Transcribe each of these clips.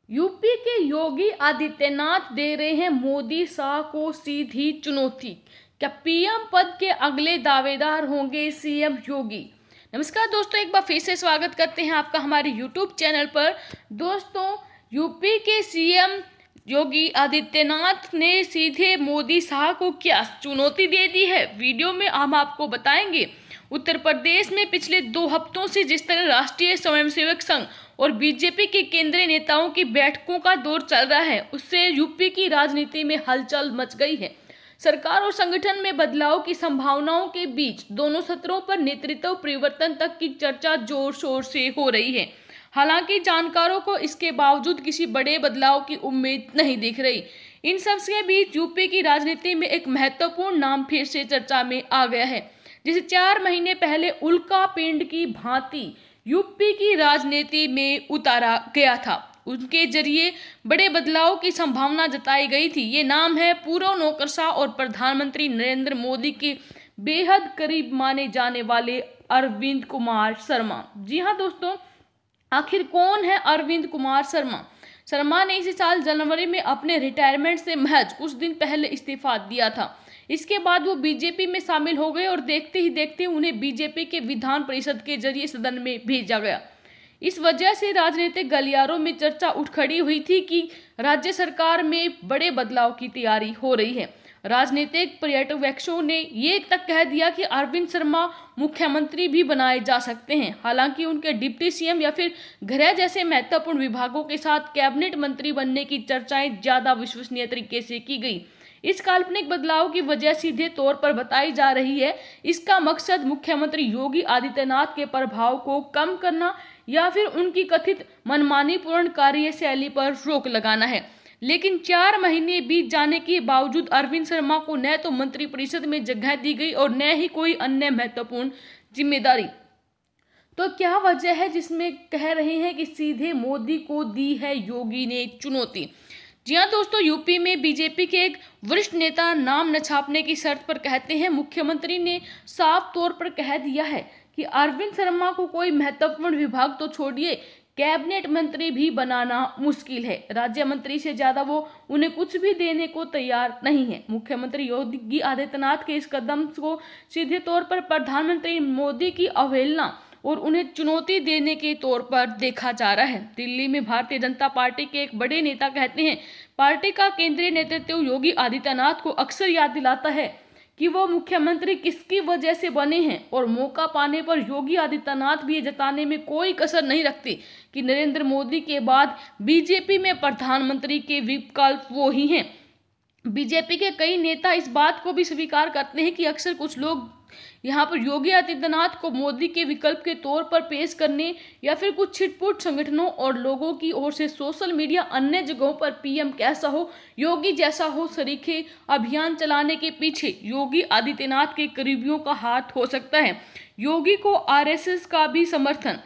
UP के योगी आदित्यनाथ दे रहे हैं मोदी शाह को सीधी चुनौती। क्या पीएम पद के अगले दावेदार होंगे सीएम योगी? नमस्कार दोस्तों, एक बार फिर से स्वागत करते हैं आपका हमारे यूट्यूब चैनल पर। दोस्तों, यूपी के सीएम योगी आदित्यनाथ ने सीधे मोदी शाह को क्या चुनौती दे दी है, वीडियो में हम आपको बताएंगे। उत्तर प्रदेश में पिछले 2 हफ्तों से जिस तरह राष्ट्रीय स्वयंसेवक संघ और बीजेपी के केंद्रीय नेताओं की बैठकों का दौर चल रहा है, उससे यूपी की राजनीति में हलचल मच गई है। सरकार और संगठन में बदलाव की संभावनाओं के बीच दोनों सत्रों पर नेतृत्व परिवर्तन तक की चर्चा जोर शोर से हो रही है। हालांकि जानकारों को इसके बावजूद किसी बड़े बदलाव की उम्मीद नहीं दिख रही। इन सब के बीच यूपी की राजनीति में एक महत्वपूर्ण नाम फिर से चर्चा में आ गया है, जिसे 4 महीने पहले उल्का पिंड की भांति यूपी की राजनीति में उतारा गया था। उनके जरिए बड़े बदलाव की संभावना जताई गई थी। ये नाम है पूर्व नौकरशाह और प्रधानमंत्री नरेंद्र मोदी के बेहद करीब माने जाने वाले अरविंद कुमार शर्मा। जी हाँ दोस्तों, आखिर कौन है अरविंद कुमार शर्मा? शर्मा ने इसी साल जनवरी में अपने रिटायरमेंट से महज कुछ दिन पहले इस्तीफा दिया था। इसके बाद वो बीजेपी में शामिल हो गए और देखते ही देखते उन्हें बीजेपी के विधान परिषद के जरिए सदन में भेजा गया। इस वजह से राजनीतिक गलियारों में चर्चा उठ खड़ी हुई थी कि राज्य सरकार में बड़े बदलाव की तैयारी हो रही है। राजनीतिक पर्यवेक्षकों ने ये तक कह दिया कि अरविंद शर्मा मुख्यमंत्री भी बनाए जा सकते हैं। हालांकि उनके डिप्टी सीएम या फिर गृह जैसे महत्वपूर्ण विभागों के साथ कैबिनेट मंत्री बनने की चर्चाएं ज्यादा विश्वसनीय तरीके से की गई। इस काल्पनिक बदलाव की वजह सीधे तौर पर बताई जा रही है। इसका मकसद मुख्यमंत्री योगी आदित्यनाथ के प्रभाव को कम करना या फिर उनकी कथित मनमानीपूर्ण कार्यशैली पर रोक लगाना है। लेकिन 4 महीने बीत जाने के बावजूद अरविंद शर्मा को न तो मंत्रिपरिषद में जगह दी गई और न ही कोई अन्य महत्वपूर्ण जिम्मेदारी। तो क्या वजह है जिसमें कह रहे हैं कि सीधे मोदी को दी है योगी ने चुनौती? जी हाँ दोस्तों, यूपी में बीजेपी के एक वरिष्ठ नेता नाम न छापने की शर्त पर कहते हैं, मुख्यमंत्री ने साफ तौर पर कह दिया है कि अरविंद शर्मा को कोई महत्वपूर्ण विभाग तो छोड़िए, कैबिनेट मंत्री भी बनाना मुश्किल है। राज्य मंत्री से ज्यादा वो उन्हें कुछ भी देने को तैयार नहीं है। मुख्यमंत्री योगी आदित्यनाथ के इस कदम को सीधे तौर पर प्रधानमंत्री मोदी की अवहेलना और उन्हें चुनौती देने के तौर पर देखा जा रहा है। दिल्ली में भारतीय जनता पार्टी के एक बड़े नेता कहते हैं, पार्टी का केंद्रीय नेतृत्व योगी आदित्यनाथ को अक्सर याद दिलाता है कि वो मुख्यमंत्री किसकी वजह से बने हैं, और मौका पाने पर योगी आदित्यनाथ भी ये जताने में कोई कसर नहीं रखते कि नरेंद्र मोदी के बाद बीजेपी में प्रधानमंत्री के विकल्प वो ही हैं। बीजेपी के कई नेता इस बात को भी स्वीकार करते हैं कि अक्सर कुछ लोग यहाँ पर योगी आदित्यनाथ को मोदी के विकल्प के तौर पर पेश करने या फिर कुछ छिटपुट संगठनों और लोगों की ओर से सोशल मीडिया अन्य जगहों पर पीएम कैसा हो, योगी जैसा हो सरीखे अभियान चलाने के पीछे योगी आदित्यनाथ के करीबियों का हाथ हो सकता है। योगी को आरएसएस का भी समर्थन।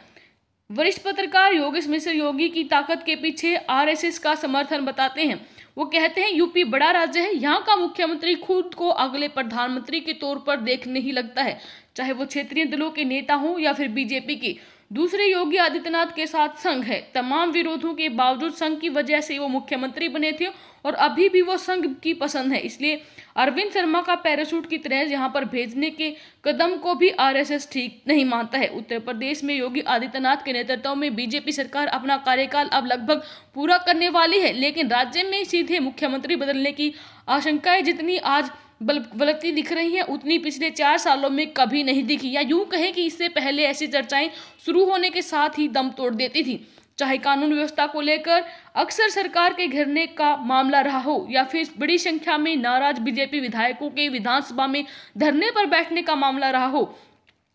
वरिष्ठ पत्रकार योगेश मिश्र योगी की ताकत के पीछे आरएसएस का समर्थन बताते हैं। वो कहते हैं, यूपी बड़ा राज्य है, यहाँ का मुख्यमंत्री खुद को अगले प्रधानमंत्री के तौर पर देखने ही लगता है, चाहे वो क्षेत्रीय दलों के नेता हों या फिर बीजेपी के। दूसरे, योगी आदित्यनाथ के साथ संघ है। तमाम विरोधों के बावजूद संघ की वजह से वो मुख्यमंत्री बने थे और अभी भी वो संघ की पसंद है। इसलिए अरविंद शर्मा का पैराशूट की तरह यहाँ पर भेजने के कदम को भी आरएसएस ठीक नहीं मानता है। उत्तर प्रदेश में योगी आदित्यनाथ के नेतृत्व में बीजेपी सरकार अपना कार्यकाल अब लगभग पूरा करने वाली है, लेकिन राज्य में सीधे मुख्यमंत्री बदलने की आशंकाएं जितनी आज बलती दिख रही है उतनी पिछले 4 सालों में कभी नहीं दिखी, या यूं कहें कि इससे पहले ऐसी चर्चाएं शुरू होने के साथ ही दम तोड़ देती थी। चाहे कानून व्यवस्था को लेकर अक्सर सरकार के घेरने का मामला रहा हो या फिर बड़ी संख्या में नाराज बीजेपी विधायकों के विधानसभा में धरने पर बैठने का मामला रहा हो।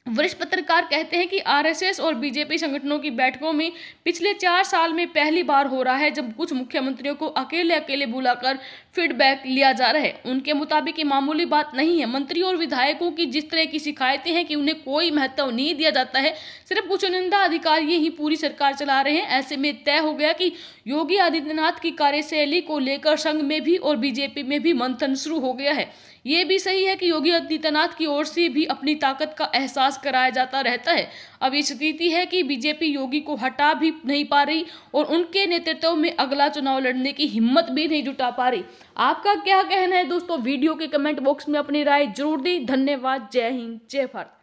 वरिष्ठ पत्रकार कहते हैं कि आरएसएस और बीजेपी संगठनों की बैठकों में पिछले 4 साल में पहली बार हो रहा है जब कुछ मुख्यमंत्रियों को अकेले अकेले बुलाकर फीडबैक लिया जा रहा है। उनके मुताबिक ये मामूली बात नहीं है। मंत्री और विधायकों की जिस तरह की शिकायतें हैं कि उन्हें कोई महत्व नहीं दिया जाता है, सिर्फ कुछ चुनिंदा अधिकारी ही पूरी सरकार चला रहे हैं। ऐसे में तय हो गया कि योगी आदित्यनाथ की कार्यशैली को लेकर संघ में भी और बीजेपी में भी मंथन शुरू हो गया है। ये भी सही है कि योगी आदित्यनाथ की ओर से भी अपनी ताकत का एहसास कराया जाता रहता है। अब ये स्थिति है कि बीजेपी योगी को हटा भी नहीं पा रही और उनके नेतृत्व में अगला चुनाव लड़ने की हिम्मत भी नहीं जुटा पा रही। आपका क्या कहना है दोस्तों? वीडियो के कमेंट बॉक्स में अपनी राय जरूर दें। धन्यवाद। जय हिंद, जय भारत।